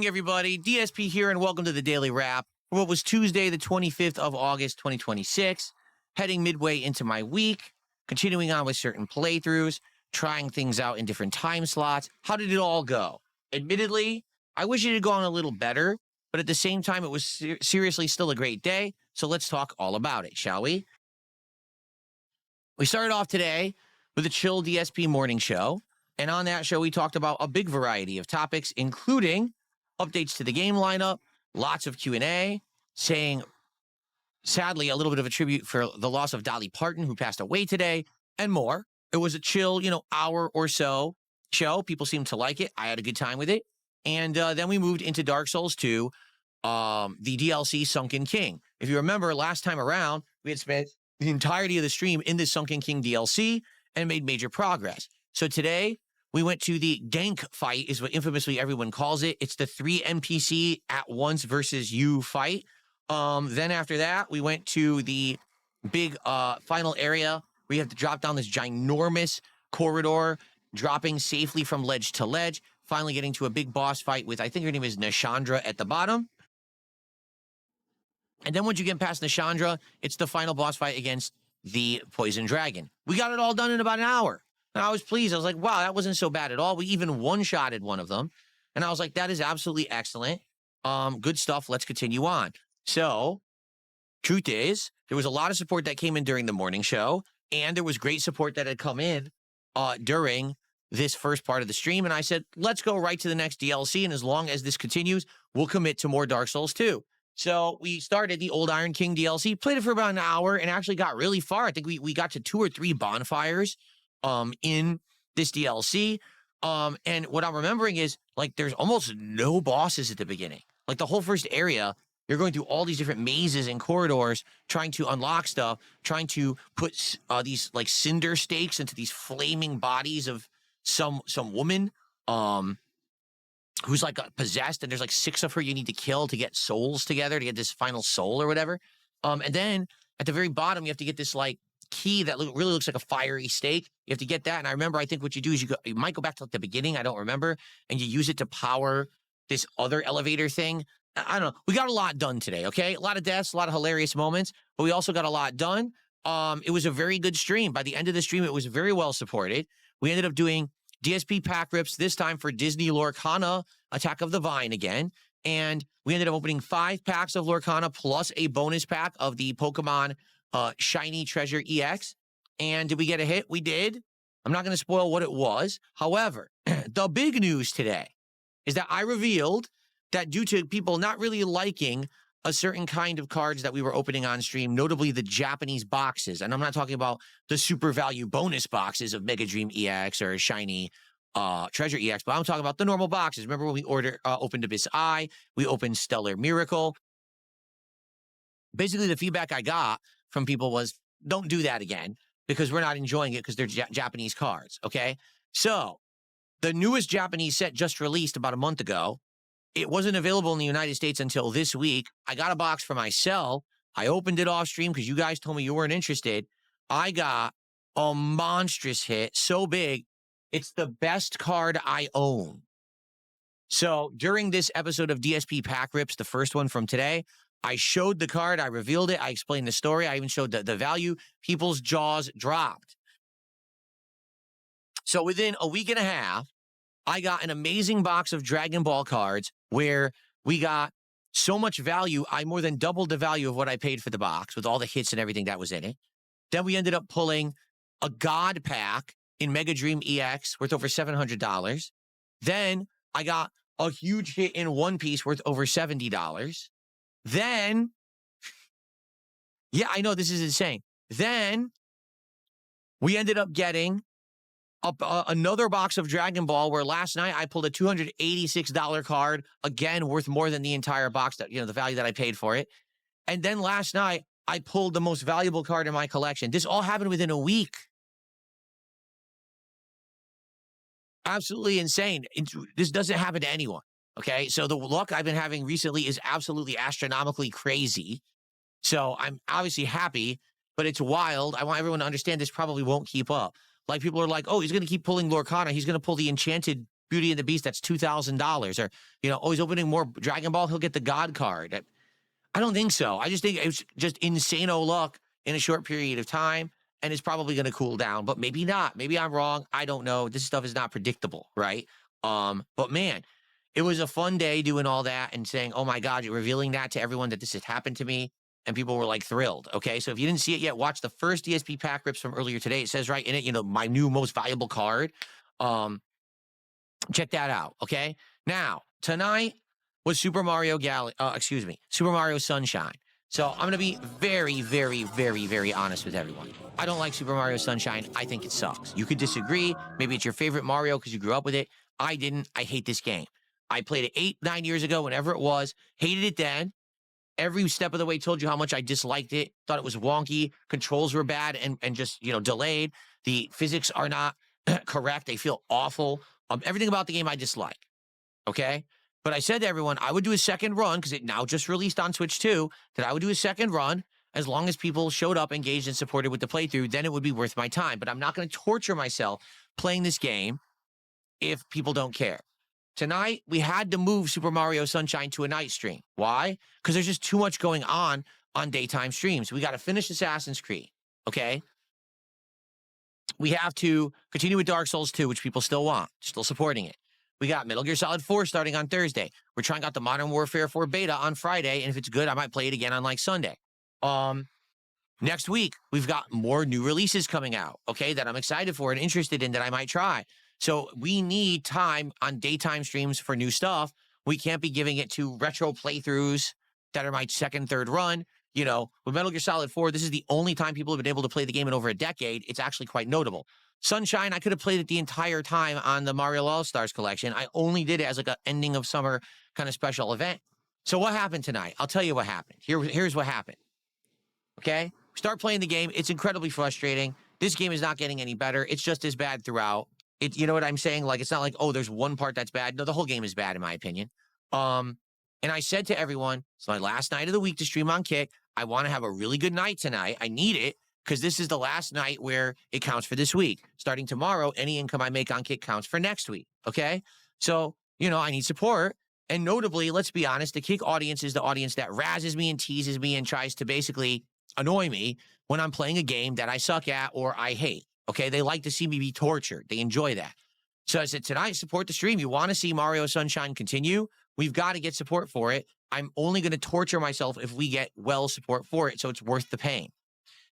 Everybody, DSP here, and welcome to the Daily Wrap for what was Tuesday, the 25th of August, 2026. Heading midway into my week, continuing on with certain playthroughs, trying things out in different time slots. How did it all go? Admittedly, I wish it had gone a little better, but at the same time, it was seriously still a great day. So let's talk all about it, shall we? We started off today with a chill DSP morning show. And on that show, we talked about a big variety of topics, including updates to the game lineup, lots of Q&A, saying, sadly, a little bit of a tribute for the loss of Dolly Parton, who passed away today, and more. It was a chill, hour or so show. People seemed to like it. I had a good time with it. And then we moved into Dark Souls 2, the DLC Sunken King. If you remember, last time around, we had spent the entirety of the stream in this Sunken King DLC and made major progress. So today, we went to the gank fight, is what infamously everyone calls it. It's the 3 NPC at once versus you fight. Then after that, we went to the big final area where you have to drop down this ginormous corridor, dropping safely from ledge to ledge, finally getting to a big boss fight with, I think her name is Nashandra at the bottom. And then once you get past Nashandra, it's the final boss fight against the Poison Dragon. We got it all done in about an hour. And I was pleased. I was like, wow, that wasn't so bad at all. We even one-shotted one of them. And I was like, that is absolutely excellent. Good stuff. Let's continue on. So, truth is, there was a lot of support that came in during the morning show, and there was great support that had come in during this first part of the stream. And I said, let's go right to the next DLC. And as long as this continues, we'll commit to more Dark Souls 2. So we started the Old Iron King DLC, played it for about an hour, and actually got really far. I think we got to 2 or 3 bonfires in this DLC. And what I'm remembering is, like, there's almost no bosses at the beginning. Like, the whole first area, you're going through all these different mazes and corridors, trying to unlock stuff, trying to put these, like, cinder stakes into these flaming bodies of some woman who's, like, possessed, and there's, like, 6 of her you need to kill to get souls together, to get this final soul or whatever. And then, at the very bottom, you have to get this, like, key that really looks like a fiery stake. You have to get that. And I remember, I think what you do is you might go back to, like, the beginning, I don't remember, and you use it to power this other elevator thing. I don't know. We got a lot done today, okay? A lot of deaths, a lot of hilarious moments, but we also got a lot done. It was a very good stream. By the end of the stream, it was very well supported. We ended up doing DSP pack rips, this time for Disney Lorcana Attack of the Vine again. And we ended up opening 5 packs of Lorcana plus a bonus pack of the Pokemon Shiny Treasure EX. And did we get a hit? We did. I'm not going to spoil what it was. However, the big news today is that I revealed that due to people not really liking a certain kind of cards that we were opening on stream, notably the Japanese boxes, and I'm not talking about the super value bonus boxes of Mega Dream EX or Shiny Treasure EX, but I'm talking about the normal boxes. Remember when we opened Abyss Eye, we opened Stellar Miracle. Basically, the feedback I got from people was, don't do that again, because we're not enjoying it because they're Japanese cards, okay? So, the newest Japanese set just released about a month ago. It wasn't available in the United States until this week. I got a box for myself. I opened it off stream because you guys told me you weren't interested. I got a monstrous hit, so big, it's the best card I own. So during this episode of DSP Pack Rips, the first one from today, I showed the card, I revealed it, I explained the story, I even showed the value. People's jaws dropped. So within a week and a half, I got an amazing box of Dragon Ball cards where we got so much value, I more than doubled the value of what I paid for the box with all the hits and everything that was in it. Then we ended up pulling a God pack in Mega Dream EX worth over $700. Then I got a huge hit in One Piece worth over $70. Then, yeah, I know this is insane. Then we ended up getting another box of Dragon Ball where last night I pulled a $286 card, again, worth more than the entire box, that, the value that I paid for it. And then last night I pulled the most valuable card in my collection. This all happened within a week. Absolutely insane. This doesn't happen to anyone, okay? So the luck I've been having recently is absolutely astronomically crazy. So I'm obviously happy, but it's wild. I want everyone to understand this probably won't keep up. Like, people are like, oh, he's going to keep pulling Lorcana. He's going to pull the enchanted Beauty and the Beast that's $2,000, or he's opening more Dragon Ball, he'll get the God card. I don't think so. I just think it's just insane-o luck in a short period of time, and it's probably going to cool down, but maybe not. Maybe I'm wrong. I don't know. This stuff is not predictable, right? But man, it was a fun day doing all that and saying, oh my God, you're revealing that to everyone that this has happened to me. And people were like thrilled. Okay. So if you didn't see it yet, watch the first DSP pack rips from earlier today. It says right in it, my new most valuable card. Check that out. Okay. Now, tonight was Super Mario Sunshine. So I'm going to be very, very, very, very honest with everyone. I don't like Super Mario Sunshine. I think it sucks. You could disagree. Maybe it's your favorite Mario because you grew up with it. I didn't. I hate this game. I played it 8-9 years ago, whenever it was. Hated it then. Every step of the way told you how much I disliked it. Thought it was wonky. Controls were bad and just, delayed. The physics are not correct. They feel awful. Everything about the game I dislike. Okay? But I said to everyone, I would do a second run, because it now just released on Switch too, that I would do a second run as long as people showed up, engaged, and supported with the playthrough. Then it would be worth my time. But I'm not going to torture myself playing this game if people don't care. Tonight, we had to move Super Mario Sunshine to a night stream. Why? Because there's just too much going on daytime streams. We got to finish Assassin's Creed, okay? We have to continue with Dark Souls 2, which people still want, still supporting it. We got Metal Gear Solid 4 starting on Thursday. We're trying out the Modern Warfare 4 beta on Friday, and if it's good, I might play it again on Sunday. Next week, we've got more new releases coming out, okay, that I'm excited for and interested in that I might try. So we need time on daytime streams for new stuff. We can't be giving it to retro playthroughs that are my second, third run. With Metal Gear Solid 4, this is the only time people have been able to play the game in over a decade. It's actually quite notable. Sunshine, I could have played it the entire time on the Mario All-Stars collection. I only did it as like an ending of summer kind of special event. So what happened tonight? I'll tell you what happened. Here's what happened. Okay? Start playing the game. It's incredibly frustrating. This game is not getting any better. It's just as bad throughout. You know what I'm saying? Like, it's not like, oh, there's one part that's bad. No, the whole game is bad, in my opinion. And I said to everyone, it's my last night of the week to stream on Kick. I want to have a really good night tonight. I need it, because this is the last night where it counts for this week. Starting tomorrow, any income I make on Kick counts for next week, okay? So, I need support. And notably, let's be honest, the Kick audience is the audience that razzes me and teases me and tries to basically annoy me when I'm playing a game that I suck at or I hate, okay? They like to see me be tortured. They enjoy that. So I said, tonight, support the stream. You want to see Mario Sunshine continue? We've got to get support for it. I'm only going to torture myself if we get well support for it, so it's worth the pain.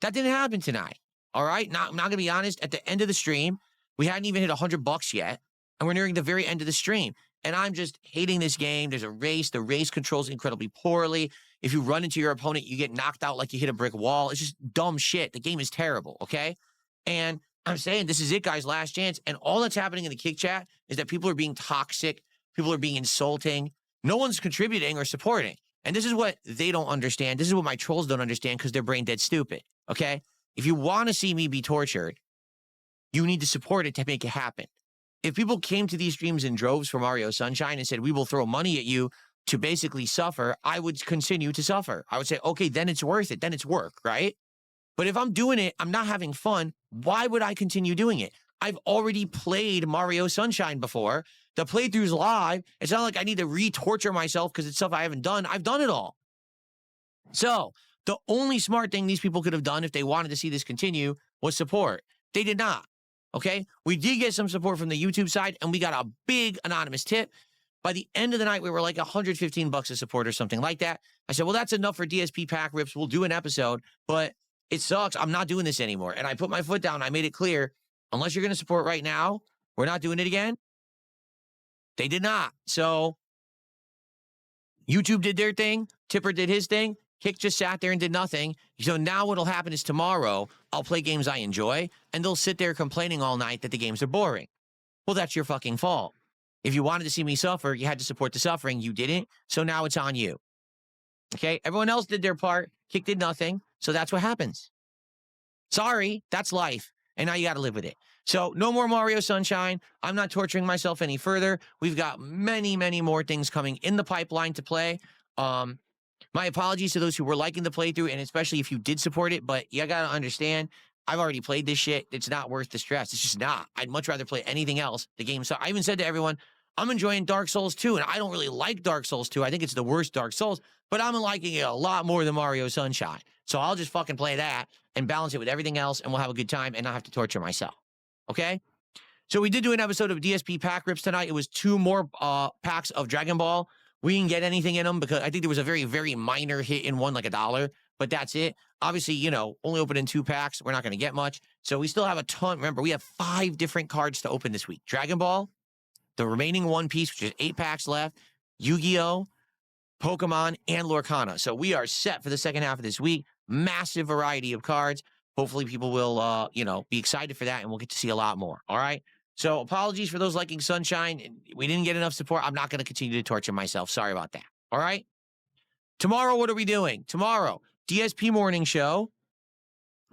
That didn't happen tonight, all right? I'm not going to be honest. At the end of the stream, we hadn't even hit $100 yet, and we're nearing the very end of the stream. And I'm just hating this game. There's a race. The race controls incredibly poorly. If you run into your opponent, you get knocked out like you hit a brick wall. It's just dumb shit. The game is terrible, okay? And I'm saying this is it, guys, last chance. And all that's happening in the Kick chat is that people are being toxic. People are being insulting. No one's contributing or supporting. And this is what they don't understand. This is what my trolls don't understand, because they're brain dead stupid, okay? If you want to see me be tortured, you need to support it to make it happen. If people came to these streams in droves for Mario Sunshine and said, we will throw money at you to basically suffer, I would continue to suffer. I would say, okay, then it's worth it. Then it's work, right? But if I'm doing it, I'm not having fun, why would I continue doing it? I've already played Mario Sunshine before. The playthrough's live. It's not like I need to re-torture myself because it's stuff I haven't done. I've done it all. So the only smart thing these people could have done if they wanted to see this continue was support. They did not. Okay? We did get some support from the YouTube side, and we got a big anonymous tip. By the end of the night, we were like $115 of support or something like that. I said, well, that's enough for DSP pack rips. We'll do an episode, but it sucks. I'm not doing this anymore. And I put my foot down. I made it clear, unless you're going to support right now, we're not doing it again. They did not. So YouTube did their thing. Tipper did his thing. Kick just sat there and did nothing. So now what'll happen is tomorrow I'll play games I enjoy, and they'll sit there complaining all night that the games are boring. Well, that's your fucking fault. If you wanted to see me suffer, you had to support the suffering. You didn't. So now it's on you. Okay? Everyone else did their part. Kick did nothing. So that's what happens. Sorry. That's life. And now you got to live with it. So no more Mario Sunshine. I'm not torturing myself any further. We've got many, many more things coming in the pipeline to play. My apologies to those who were liking the playthrough, and especially if you did support it, but you got to understand, I've already played this shit. It's not worth the stress. It's just not. I'd much rather play anything else. The game. So I even said to everyone, I'm enjoying Dark Souls 2, and I don't really like Dark Souls 2. I think it's the worst Dark Souls, but I'm liking it a lot more than Mario Sunshine. So I'll just fucking play that and balance it with everything else, and we'll have a good time and not have to torture myself. Okay? So we did do an episode of DSP pack rips tonight. It was 2 more packs of Dragon Ball. We didn't get anything in them because I think there was a very, very minor hit in one, like $1, but that's it. Obviously, you know, only opening 2 packs. We're not going to get much. So we still have a ton. Remember, we have 5 different cards to open this week. Dragon Ball, the remaining One Piece, which is 8 packs left, Yu-Gi-Oh!, Pokemon, and Lorcana. So we are set for the second half of this week. Massive variety of cards. Hopefully people will, you know, be excited for that, and we'll get to see a lot more. All right? So apologies for those liking Sunshine. We didn't get enough support. I'm not going to continue to torture myself. Sorry about that. All right? Tomorrow, what are we doing? Tomorrow, DSP Morning Show,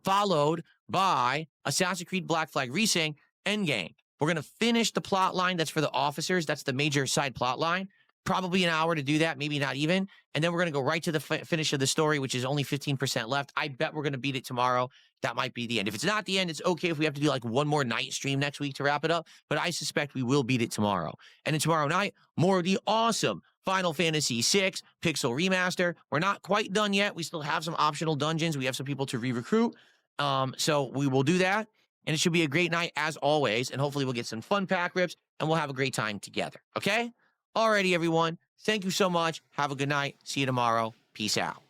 followed by Assassin's Creed Black Flag Resync Endgame. We're going to finish the plot line that's for the officers. That's the major side plot line. Probably an hour to do that, maybe not even. And then we're going to go right to the finish of the story, which is only 15% left. I bet we're going to beat it tomorrow. That might be the end. If it's not the end, it's okay if we have to do like one more night stream next week to wrap it up. But I suspect we will beat it tomorrow. And then tomorrow night, more of the awesome Final Fantasy VI Pixel Remaster. We're not quite done yet. We still have some optional dungeons. We have some people to re-recruit. So we will do that. And it should be a great night as always. And hopefully we'll get some fun pack rips and we'll have a great time together. Okay? Alrighty, everyone. Thank you so much. Have a good night. See you tomorrow. Peace out.